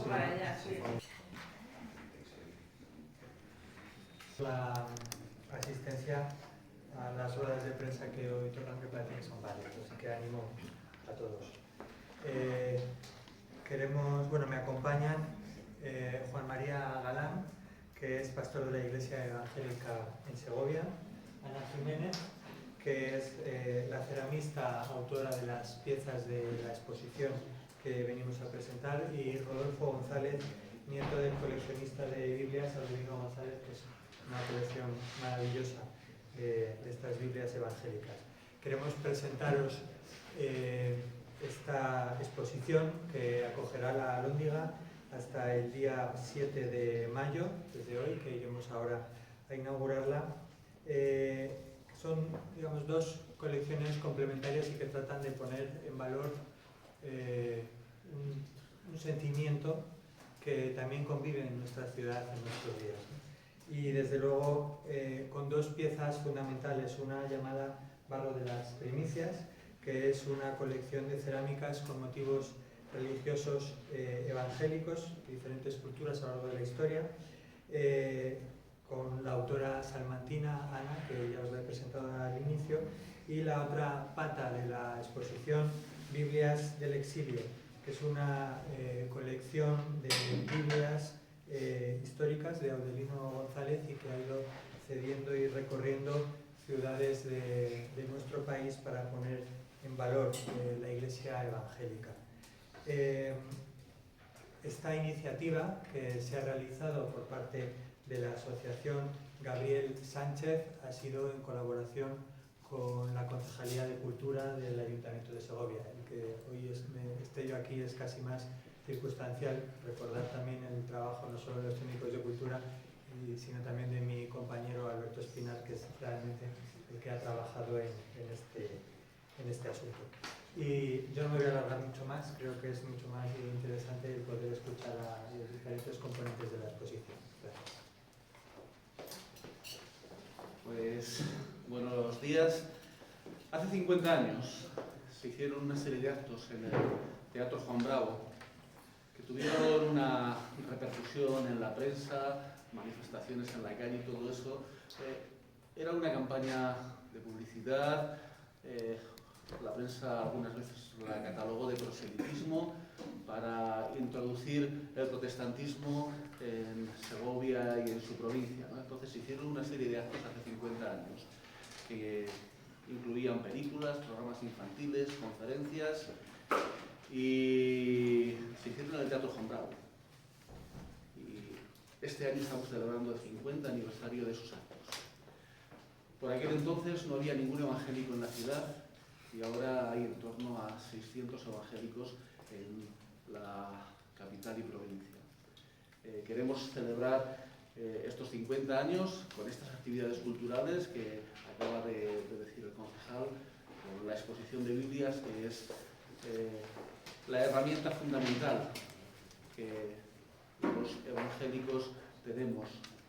para allá, sí. La asistencia a las ruedas de prensa que hoy tocan, que parece que son varias, así que animo a todos. Me acompañan Juan María Galán, que es pastor de la Iglesia Evangélica en Segovia, Ana Jiménez, que es la ceramista autora de las piezas de la exposición que venimos a presentar, y Rodolfo González, nieto del coleccionista de Biblias, Aurelio González, que es una colección maravillosa de estas Biblias evangélicas. Queremos presentaros esta exposición que acogerá la Alhóndiga hasta el día 7 de mayo, desde hoy, que iremos ahora a inaugurarla. Son, digamos, dos colecciones complementarias y que tratan de poner en valor un sentimiento que también convive en nuestra ciudad en nuestros días. Y desde luego con dos piezas fundamentales, una llamada Barro de las Primicias, que es una colección de cerámicas con motivos religiosos evangélicos, diferentes culturas a lo largo de la historia, con la autora salmantina Ana, que ya os la he presentado al inicio, y la otra pata de la exposición, Biblias del Exilio, que es una colección de Biblias históricas de Aurelio González y que ha ido cediendo y recorriendo ciudades de nuestro país para poner en valor la Iglesia evangélica. Esta iniciativa, que se ha realizado por parte de la Asociación Gabriel Sánchez, ha sido en colaboración con la Concejalía de Cultura del Ayuntamiento de Segovia. El que hoy esté yo aquí es casi más circunstancial. Recordar también el trabajo no solo de los técnicos de cultura, sino también de mi compañero Alberto Espinar, que es realmente el que ha trabajado en este asunto. Y yo no me voy a alargar mucho más, creo que es mucho más interesante el poder escuchar a los diferentes componentes de la exposición. Gracias. Pues buenos días. Hace 50 años se hicieron una serie de actos en el Teatro Juan Bravo que tuvieron una repercusión en la prensa, manifestaciones en la calle y todo eso. Era una campaña de publicidad. La prensa algunas veces la catalogó de proselitismo para introducir el protestantismo en Segovia y en su provincia, ¿no? Entonces se hicieron una serie de actos hace 50 años que incluían películas, programas infantiles, conferencias, y se hicieron en el Teatro Juan Bravo. Y este año estamos celebrando el 50 aniversario de esos actos. Por aquel entonces no había ningún evangélico en la ciudad, y ahora hay en torno a 600 evangélicos en la capital y provincia. Queremos celebrar estos 50 años con estas actividades culturales que acaba de decir el concejal, con la exposición de Biblias, que es la herramienta fundamental que los evangélicos tenemos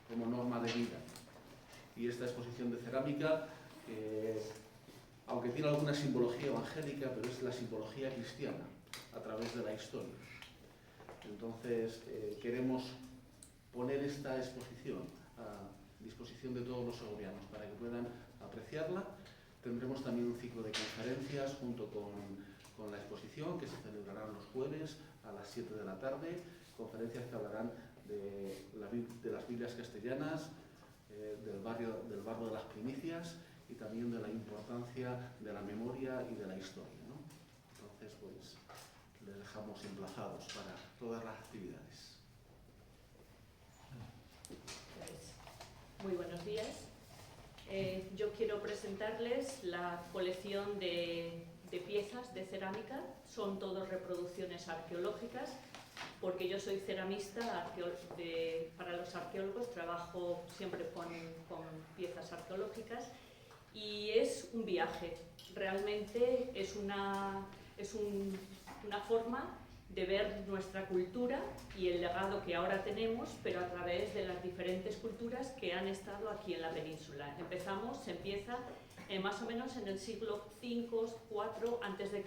como norma de vida. Y esta exposición de cerámica, aunque tiene alguna simbología evangélica, pero es la simbología cristiana a través de la historia. Entonces, queremos poner esta exposición a disposición de todos los segovianos para que puedan apreciarla. Tendremos también un ciclo de conferencias junto con la exposición, que se celebrarán los jueves a las 7 de la tarde, conferencias que hablarán de las Biblias castellanas, del barro de las primicias, y también de la importancia de la memoria y de la historia, ¿no? Entonces, pues, les dejamos emplazados para todas las actividades. Muy buenos días. Yo quiero presentarles la colección de piezas de cerámica. Son todas reproducciones arqueológicas, porque yo soy ceramista para los arqueólogos, trabajo siempre con piezas arqueológicas. Y es un viaje, realmente es una forma de ver nuestra cultura y el legado que ahora tenemos, pero a través de las diferentes culturas que han estado aquí en la península. Se empieza más o menos en el siglo V, IV a.C.,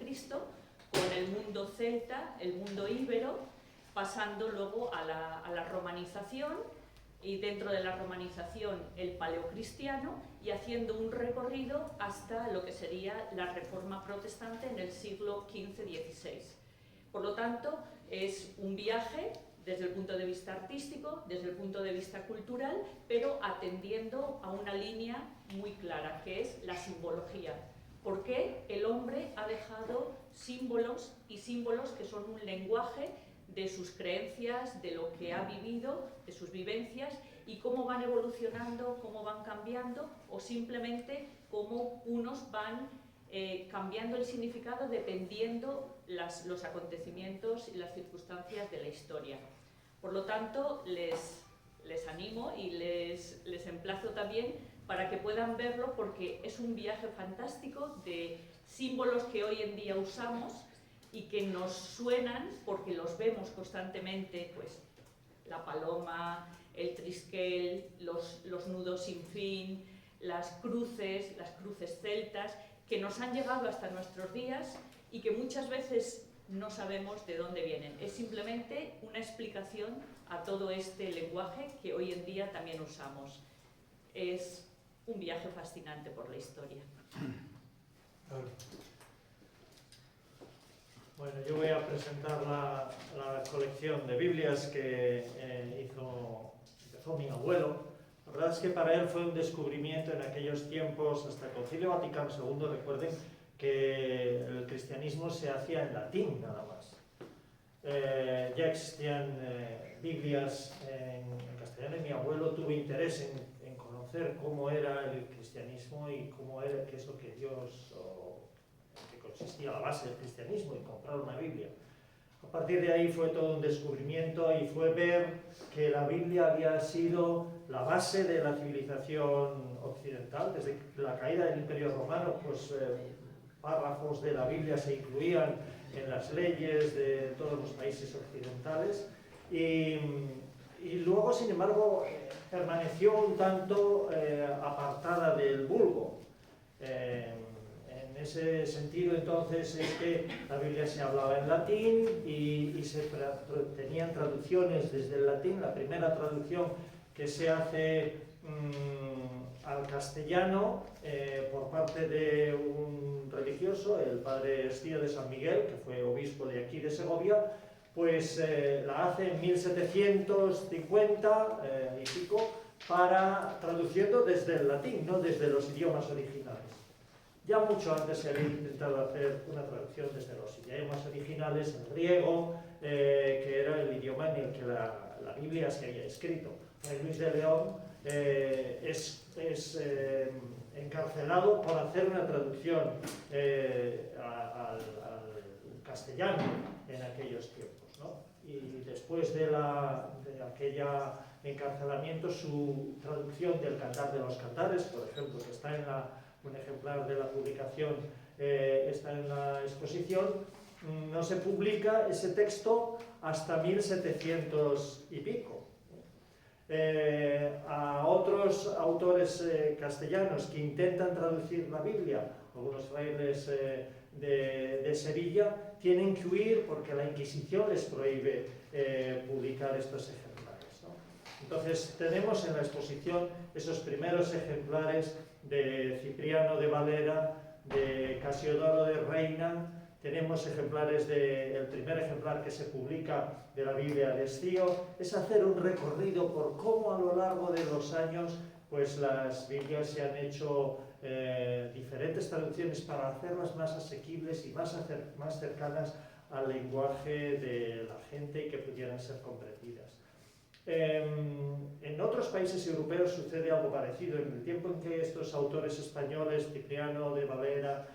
con el mundo celta, el mundo íbero, pasando luego a la romanización, y dentro de la romanización el paleocristiano, y haciendo un recorrido hasta lo que sería la Reforma protestante en el siglo XV-XVI. Por lo tanto, es un viaje desde el punto de vista artístico, desde el punto de vista cultural, pero atendiendo a una línea muy clara, que es la simbología. ¿Por qué el hombre ha dejado símbolos, y símbolos que son un lenguaje de sus creencias, de lo que ha vivido, de sus vivencias, y cómo van evolucionando, cómo van cambiando, o simplemente cómo unos van cambiando el significado dependiendo los acontecimientos y las circunstancias de la historia? Por lo tanto, les animo y les emplazo también para que puedan verlo, porque es un viaje fantástico de símbolos que hoy en día usamos y que nos suenan porque los vemos constantemente, pues la paloma, el trisquel, los nudos sin fin, las cruces celtas, que nos han llegado hasta nuestros días y que muchas veces no sabemos de dónde vienen. Es simplemente una explicación a todo este lenguaje que hoy en día también usamos. Es un viaje fascinante por la historia. Bueno, yo voy a presentar la colección de Biblias que empezó mi abuelo. La verdad es que para él fue un descubrimiento en aquellos tiempos, hasta el Concilio Vaticano II. Recuerden que el cristianismo se hacía en latín nada más. Ya existían Biblias en castellano, y mi abuelo tuvo interés en conocer cómo era el cristianismo y qué es lo que Dios, que consistía la base del cristianismo, y comprar una Biblia. A partir de ahí fue todo un descubrimiento, y fue ver que la Biblia había sido la base de la civilización occidental. Desde la caída del Imperio Romano, pues párrafos de la Biblia se incluían en las leyes de todos los países occidentales, y luego, sin embargo, permaneció un tanto apartada del vulgo. En ese sentido, entonces, es que la Biblia se hablaba en latín y se tenían traducciones desde el latín. La primera traducción que se hace al castellano por parte de un religioso, el padre Estío de San Miguel, que fue obispo de aquí de Segovia, pues la hace en 1750 y pico, traduciendo desde el latín, no desde los idiomas originales. Ya mucho antes se había intentado hacer una traducción desde los idiomas originales, el griego, que era el idioma en el que la Biblia se había escrito. Fray Luis de León es encarcelado por hacer una traducción al castellano en aquellos tiempos, ¿no? Y después de aquella encarcelamiento, su traducción del Cantar de los Cantares, por ejemplo, que está en un ejemplar de la publicación, está en la exposición, no se publica ese texto hasta 1700 y pico. A otros autores castellanos que intentan traducir la Biblia, algunos frailes de Sevilla, tienen que huir porque la Inquisición les prohíbe publicar estos ejemplares, ¿no? Entonces tenemos en la exposición esos primeros ejemplares de Cipriano de Valera, de Casiodoro de Reina. Tenemos ejemplares el primer ejemplar que se publica de la Biblia de Estío. Es hacer un recorrido por cómo a lo largo de los años pues las Biblias se han hecho diferentes traducciones para hacerlas más asequibles y más cercanas al lenguaje de la gente y que pudieran ser comprendidas. En otros países europeos sucede algo parecido. En el tiempo en que estos autores españoles, Cipriano de Valera,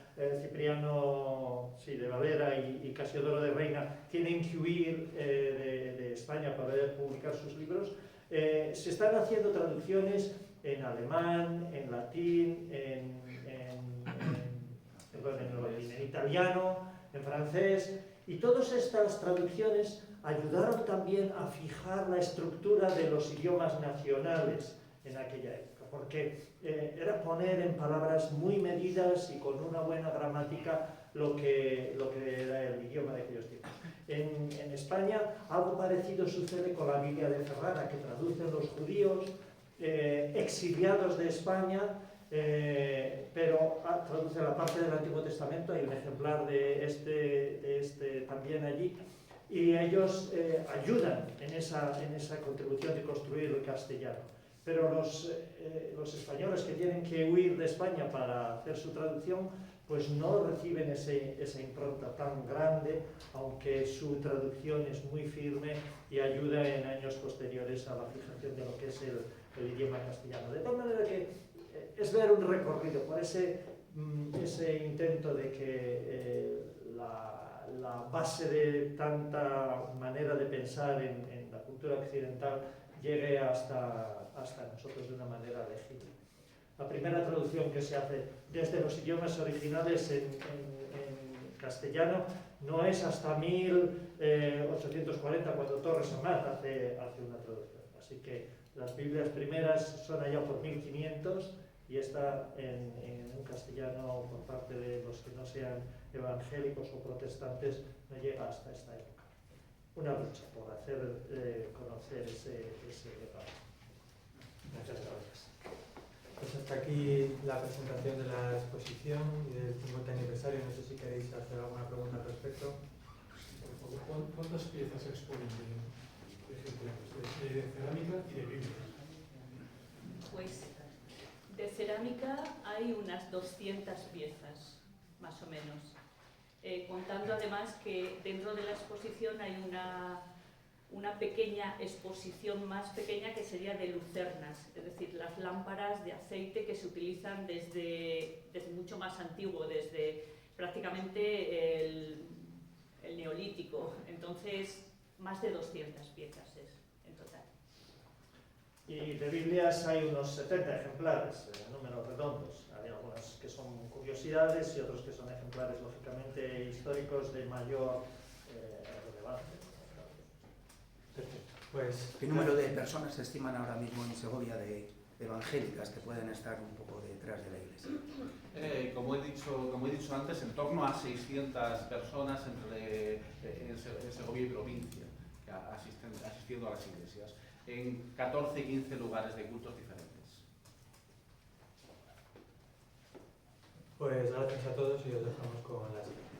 y Casiodoro de Reina, tienen que huir de España para poder publicar sus libros, se están haciendo traducciones en alemán, en latín, en italiano, en francés, y todas estas traducciones ayudaron también a fijar la estructura de los idiomas nacionales en aquella época, porque era poner en palabras muy medidas y con una buena gramática lo que era el idioma de aquellos tiempos. En España algo parecido parecido sucede con la Biblia de Ferrara, que traducen los judíos exiliados de España, pero traduce la parte del Antiguo Testamento. Hay un ejemplar de este también allí, y ellos ayudan en esa contribución de construir el castellano. Pero los españoles que tienen que huir de España para hacer su traducción, pues no reciben esa impronta tan grande, aunque su traducción es muy firme y ayuda en años posteriores a la fijación de lo que es el idioma castellano. De tal manera que es ver un recorrido por ese intento de que la base de tanta manera de pensar en la cultura occidental llegue hasta nosotros de una manera legible. La primera traducción que se hace desde los idiomas originales en castellano no es hasta 1840, cuando Torres Amat hace una traducción. Así que las Biblias primeras son allá por 1500 y esta en un castellano por parte de los que no sean evangélicos o protestantes no llega hasta esta época. Una lucha por hacer conocer ese legado. Muchas gracias. Pues hasta aquí la presentación de la exposición y del 50 aniversario. No sé si queréis hacer alguna pregunta al respecto. ¿Cuántas piezas exponen de ejemplares de cerámica y de Biblias? Pues de cerámica hay unas 200 piezas, más o menos. Contando además que dentro de la exposición hay una pequeña exposición más pequeña que sería de lucernas, es decir, las lámparas de aceite que se utilizan desde mucho más antiguo, desde prácticamente el neolítico. Entonces, más de 200 piezas es en total. Y de Biblias hay unos 70 ejemplares, números redondos. Hay algunas que son curiosidades y otros que son ejemplares, lógicamente, históricos de mayor relevancia. Perfecto. Pues, ¿Qué número de personas se estiman ahora mismo en Segovia de evangélicas que pueden estar un poco detrás de la iglesia? Como he dicho antes, en torno a 600 personas en Segovia y provincia, asistiendo a las iglesias, en 14 y 15 lugares de cultos diferentes. pues gracias a todos y os dejamos con la siguiente.